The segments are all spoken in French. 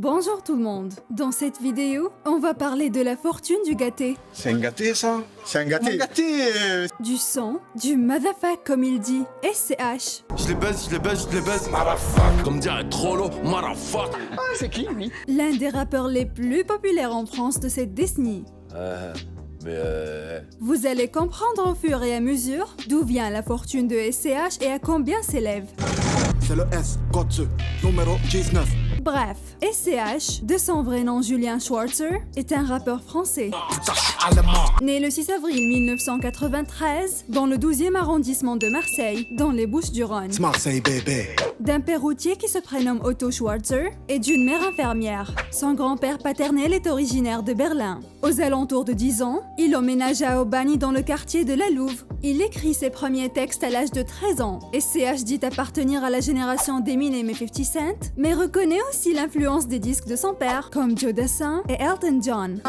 Bonjour tout le monde. Dans cette vidéo, on va parler de la fortune du gâté. C'est un gâté ça? C'est un gâté. Du son, du motherfuck comme il dit, SCH. Je les baise, motherfuck. Comme dirait Trollo, motherfuck. Ah, c'est qui lui? L'un des rappeurs les plus populaires en France de cette décennie. Vous allez comprendre au fur et à mesure d'où vient la fortune de SCH et à combien s'élève. C'est le S, Gotze, numéro 19. Bref, SCH, de son vrai nom Julien Schwarzer, est un rappeur français. Né le 6 avril 1993 dans le 12e arrondissement de Marseille, dans les Bouches-du-Rhône. Marseille bébé. D'un père routier qui se prénomme Otto Schwarzer et d'une mère infirmière. Son grand-père paternel est originaire de Berlin. Aux alentours de 10 ans, il emménage à Aubagne dans le quartier de la Louve. Il écrit ses premiers textes à l'âge de 13 ans. SCH dit appartenir à la génération d'Eminem et 50 Cent, mais reconnaît aussi l'influence des disques de son père, comme Joe Dassin et Elton John.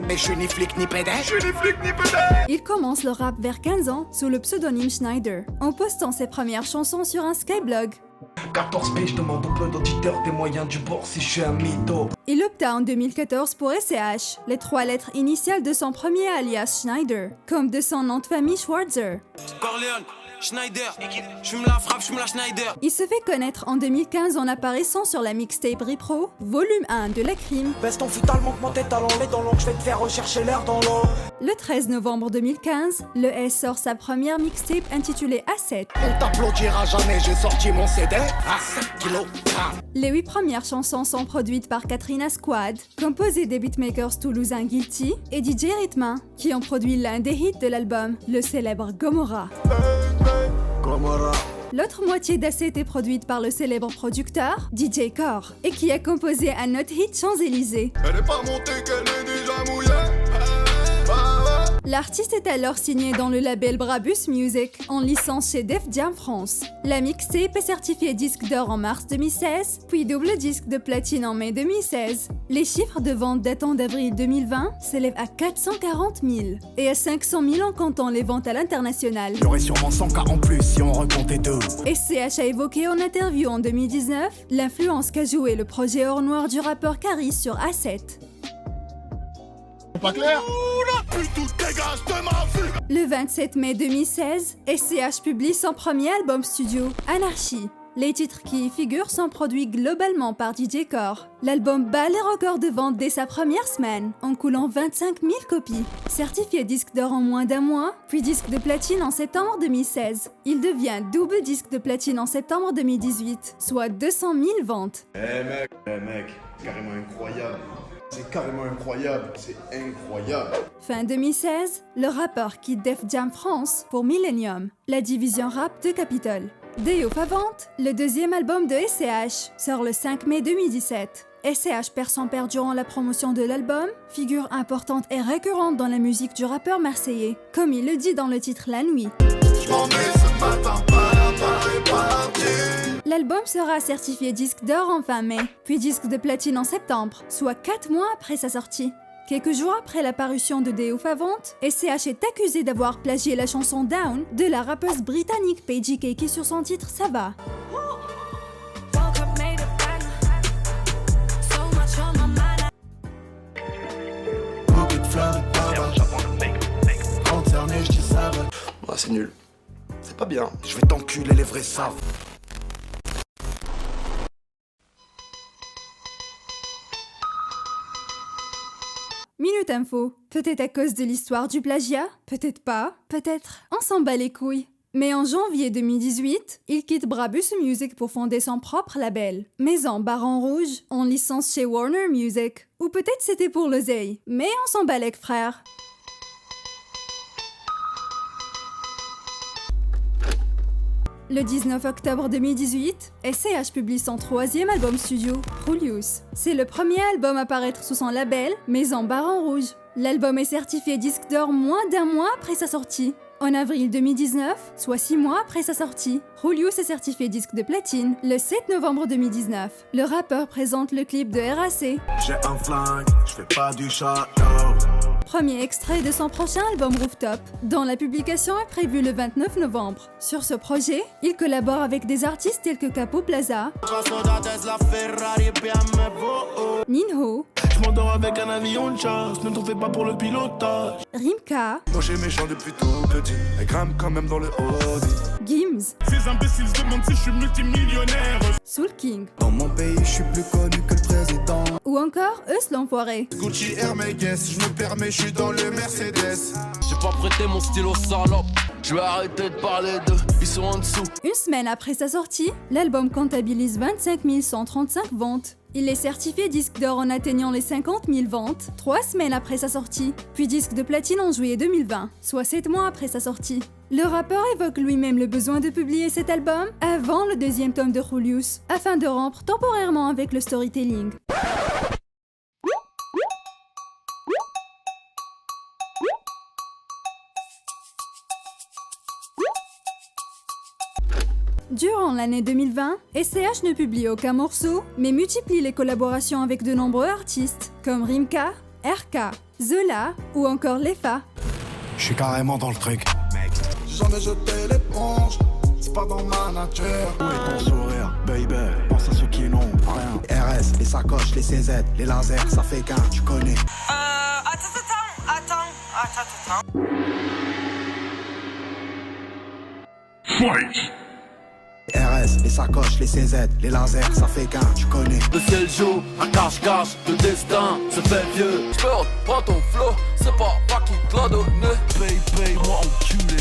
Mais je suis ni flic ni pédé. Il commence le rap vers 15 ans sous le pseudonyme Schneider, en postant ses premières chansons sur un Skyblog. 14 p, je demande au peu d'auditeurs des moyens du bord si je suis un mytho. Il opta en 2014 pour SCH, les 3 lettres initiales de son premier alias Schneider, comme de son nom de famille Schwarzer. Corleone, Schneider, je me la frappe, je me la Schneider. Il se fait connaître en 2015 en apparaissant sur la mixtape Repro, volume 1 de La Crime. Baisse ton futal, monte mon tête, talent lait dans l'eau, je vais te faire rechercher l'air dans l'eau. Le 13 novembre 2015, le S sort sa première mixtape intitulée A7. On t'applaudira jamais, j'ai sorti mon CD à 7 kilos. Les 8 premières chansons sont produites par Katrina Squad, composées des beatmakers toulousains Guilty et DJ Ritmin, qui ont produit l'un des hits de l'album, le célèbre Gomorrah. L'autre moitié d'A7 est produite par le célèbre producteur DJ Core et qui a composé un autre hit Champs-Élysées. Elle est pas montée qu'elle est déjà mouillée. L'artiste est alors signé dans le label Brabus Music, en licence chez Def Jam France. La mixtape est certifiée disque d'or en mars 2016, puis double disque de platine en mai 2016. Les chiffres de vente datant d'avril 2020 s'élèvent à 440 000 et à 500 000 en comptant les ventes à l'international. J'aurais sûrement 100 cas en plus si on recomptait deux. SCH a évoqué en interview en 2019 l'influence qu'a joué le projet Hors Noir du rappeur Caris sur A7. Pas clair? Le 27 mai 2016, SCH publie son premier album studio, Anarchie. Les titres qui y figurent sont produits globalement par DJ Core. L'album bat les records de vente dès sa première semaine, en coulant 25 000 copies. Certifié disque d'or en moins d'un mois, puis disque de platine en septembre 2016. Il devient double disque de platine en septembre 2018, soit 200 000 ventes. Mec, c'est carrément incroyable. C'est carrément incroyable, c'est incroyable. Fin 2016, le rappeur quitte Def Jam France pour Millennium, la division rap de Capitol. Day of Avant, le deuxième album de SCH, sort le 5 mai 2017. SCH perd son père durant la promotion de l'album, figure importante et récurrente dans la musique du rappeur marseillais, comme il le dit dans le titre La Nuit. L'album sera certifié disque d'or en fin mai, puis disque de platine en septembre, soit 4 mois après sa sortie. Quelques jours après la parution de Day of Avant, SCH est accusé d'avoir plagié la chanson Down de la rappeuse britannique Paige Cakey sur son titre Ça va. Ouais, c'est nul. C'est pas bien. Je vais t'enculer, les vrais savent. Minute Info. Peut-être à cause de l'histoire du plagiat, peut-être pas, peut-être. On s'en bat les couilles. Mais en janvier 2018, il quitte Brabus Music pour fonder son propre label, Maison Baron Rouge, en licence chez Warner Music. Ou peut-être c'était pour l'oseille, mais on s'en bat les frères. Le 19 octobre 2018, SCH publie son 3e album studio, Julius. C'est le premier album à paraître sous son label, Maison Baron Rouge. L'album est certifié disque d'or moins d'un mois après sa sortie. En avril 2019, soit 6 mois après sa sortie, Julius est certifié disque de platine le 7 novembre 2019. Le rappeur présente le clip de RAC. J'ai un flingue, je fais pas du chat. premier extrait de son prochain album Rooftop, dont la publication est prévue le 29 novembre. Sur ce projet, il collabore avec des artistes tels que Capo Plaza, Ninho, Je m'endors avec un avion de chasse, ne t'en fais pas pour le pilotage. Rimka, Moi j'ai méchant depuis tout petit, elle grimpe quand même dans le Audi. Gims, Ces imbéciles se demandent si je suis multimillionnaire. Soul King, Dans mon pays, je suis plus connu que le président. ou encore Eus l'Enfoiré. Gucci Air Guess, je me permets, je suis dans le Mercedes. J'ai pas prêté mon stylo salope. Je vais arrêter de parler d'eux, ils sont en dessous. Une semaine après sa sortie, l'album comptabilise 25 135 ventes. Il est certifié disque d'or en atteignant les 50 000 ventes 3 semaines après sa sortie, puis disque de platine en juillet 2020, soit 7 mois après sa sortie. Le rappeur évoque lui-même le besoin de publier cet album avant le deuxième tome de Julius, afin de rompre temporairement avec le storytelling. Durant l'année 2020, SCH ne publie aucun morceau, mais multiplie les collaborations avec de nombreux artistes, comme Rimka, RK, Zola ou encore Lefa. Je suis carrément dans le truc. Jamais jeté l'éponge, c'est pas dans ma nature. Où est ton sourire, baby? Pense à ceux qui n'ont rien. RS, les sacoches, les CZ, les lasers, ça fait qu'un, tu connais. Attends. RS, les sacoches, les CZ, les lasers, ça fait qu'un, tu connais. Le ciel joue, un cache-cache, le destin se fait vieux. Sport, prends ton flow, c'est pas qui te l'a donné. Paye-moi enculé.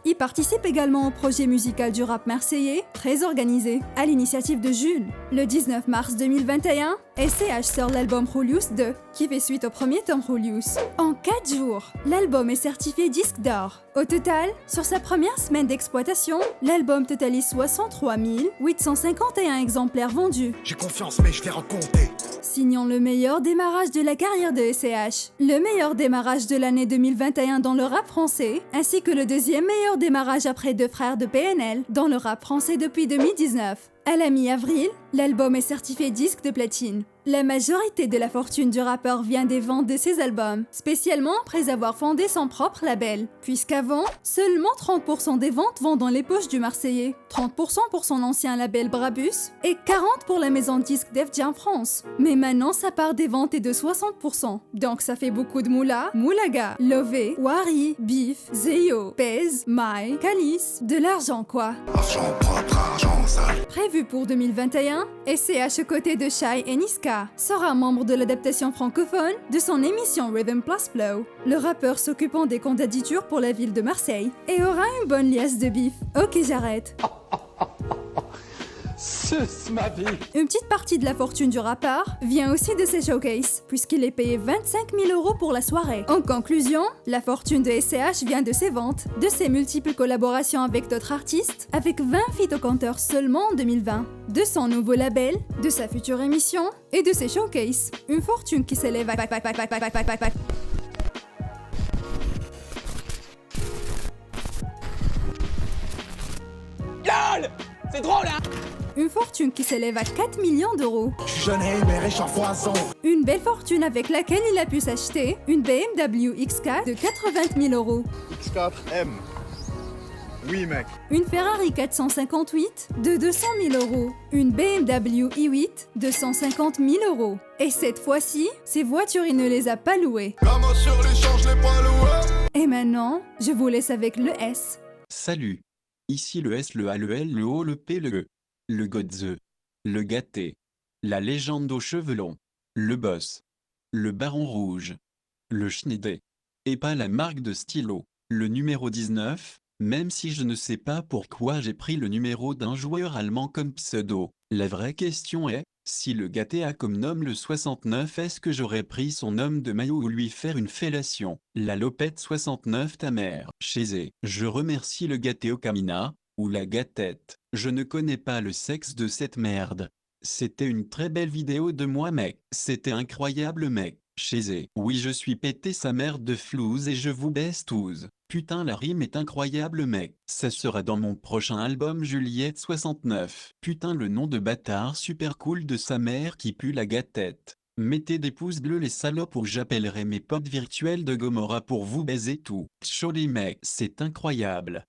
Il participe également au projet musical du rap marseillais, très organisé, à l'initiative de Jules. Le 19 mars 2021, SCH sort l'album Julius 2, qui fait suite au premier tome Julius. En 4 jours, l'album est certifié disque d'or. Au total, sur sa première semaine d'exploitation, l'album totalise 63 851 exemplaires vendus, J'ai confiance, mais je vais recompter. signant le meilleur démarrage de la carrière de SCH, le meilleur démarrage de l'année 2021 dans le rap français, ainsi que le deuxième meilleur démarrage après Deux Frères de PNL dans le rap français depuis 2019. À la mi-avril, l'album est certifié disque de platine. La majorité de la fortune du rappeur vient des ventes de ses albums, spécialement après avoir fondé son propre label, puisqu'avant, seulement 30% des ventes vont dans les poches du Marseillais, 30% pour son ancien label Brabus et 40% pour la maison de disques Def Jam France. Mais maintenant, sa part des ventes est de 60%, donc ça fait beaucoup de moula, Moulaga, Lové, Wari, Beef, Zeyo, Pez, Mai, Calice, de l'argent quoi. Argent propre, argent sale. Prévu pour 2021, SCH aux côtés de Shai et Niska sera membre de l'adaptation francophone de son émission Rhythm Plus Flow. Le rappeur s'occupant des candidatures pour la ville de Marseille et aura une bonne liasse de bif. Ok, j'arrête. Ma vie. Une petite partie de la fortune du rappeur vient aussi de ses showcases, puisqu'il est payé 25 000 € pour la soirée. En conclusion, la fortune de SCH vient de ses ventes, de ses multiples collaborations avec d'autres artistes, avec 20 feats au compteur seulement en 2020, de son nouveau label, de sa future émission et de ses showcases. Une fortune qui s'élève à... C'est drôle, hein? Une fortune qui s'élève à 4 millions d'euros. Je suis jeune et mais riche en foison. Une belle fortune avec laquelle il a pu s'acheter une BMW X4 de 80 000 €. X4M. Oui, mec. Une Ferrari 458 de 200 000 €. Une BMW i8 de 150 000 €. Et cette fois-ci, ces voitures, il ne les a pas louées. La main sur l'échange, les pas loués. Et maintenant, je vous laisse avec le S. Salut. Ici le S, le A, le L, le O, le P, le E. Le Godze. Le Gâté. La légende aux cheveux longs. Le Boss. Le Baron Rouge. Le Schnédé. Et pas la marque de stylo. Le numéro 19, même si je ne sais pas pourquoi j'ai pris le numéro d'un joueur allemand comme pseudo. La vraie question est, si le Gâté a comme nom le 69, est-ce que j'aurais pris son homme de maillot ou lui faire une fellation? La lopette 69 ta mère. Chez je remercie le Gâté au Camina, ou la gâtette. Je ne connais pas le sexe de cette merde. C'était une très belle vidéo de moi mec. C'était incroyable mec. Chez oui je suis pété sa mère de flouze et je vous baisse tous. Putain la rime est incroyable mec. Ça sera dans mon prochain album Juliette 69. Putain le nom de bâtard super cool de sa mère qui pue la gâtette. Mettez des pouces bleus les salopes ou j'appellerai mes potes virtuels de Gomorrah pour vous baiser tout. Chaud les mecs, c'est incroyable.